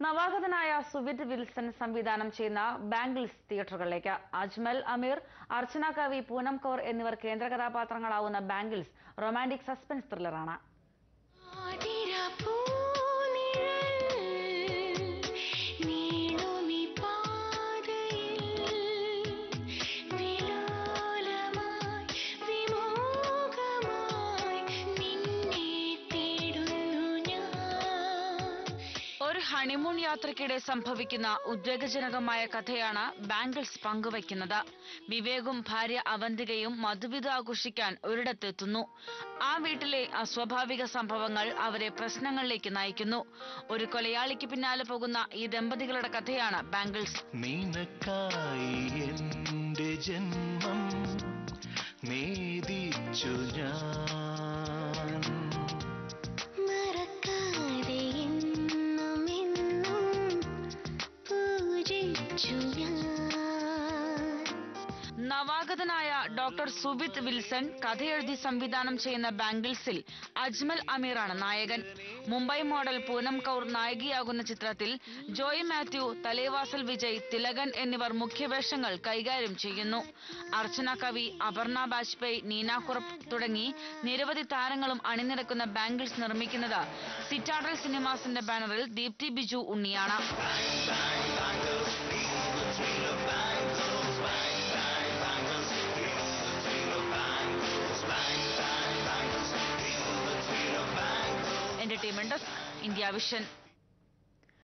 നവാഗതനായ സുവിത് വിൽസൺ സംവിധാനം ചെയ്യുന്ന ബാംഗിൾസ് തിയേറ്ററുകളിലേക്ക്. അജ്മൽ അമീർ, അർച്ചന കവി, പൂനം കൗർ എന്നിവർ കേന്ദ്ര കഥാപാത്രങ്ങളാവുന്ന ബാംഗിൾസ് റൊമാന്റിക് സസ്പെൻസ് ത്രില്ലറാണ്. ഒരു ഹണിമൂൺ യാത്രയ്ക്കിടെ സംഭവിക്കുന്ന ഉദ്വേഗജനകമായ കഥയാണ് ബാംഗിൾസ് പങ്കുവയ്ക്കുന്നത്. വിവേകും ഭാര്യ അവന്തികയും മധുവിധ ആഘോഷിക്കാൻ ഒരിടത്തെത്തുന്നു. ആ വീട്ടിലെ അസ്വാഭാവിക സംഭവങ്ങൾ അവരെ പ്രശ്നങ്ങളിലേക്ക് നയിക്കുന്നു. ഒരു കൊലയാളിക്ക് പിന്നാലെ പോകുന്ന ഈ ദമ്പതികളുടെ കഥയാണ് ബാംഗിൾസ്. നവാഗതനായ ഡോക്ടർ സുവിത് വിൽസൺ കഥയെഴുതി സംവിധാനം ചെയ്യുന്ന ബാംഗിൾസിൽ അജ്മൽ അമീറാണ് നായകൻ. മുംബൈ മോഡൽ പൂനം കൗർ നായികയാകുന്ന ചിത്രത്തിൽ ജോയ് മാത്യു, തലേവാസൽ വിജയ്, തിലകൻ എന്നിവർ മുഖ്യവേഷങ്ങൾ കൈകാര്യം ചെയ്യുന്നു. അർച്ചന കവി, അപർണ ബാജ്പേയി, നീന കുറപ്പ് തുടങ്ങി നിരവധി താരങ്ങളും അണിനിരക്കുന്ന ബാംഗിൾസ് നിർമ്മിക്കുന്നത് സിറ്റാഡൽ സിനിമാസിന്റെ ബാനറിൽ Deepthi Biju ഉണ്ണിയാണ്. Entertainment Desk, India Vision.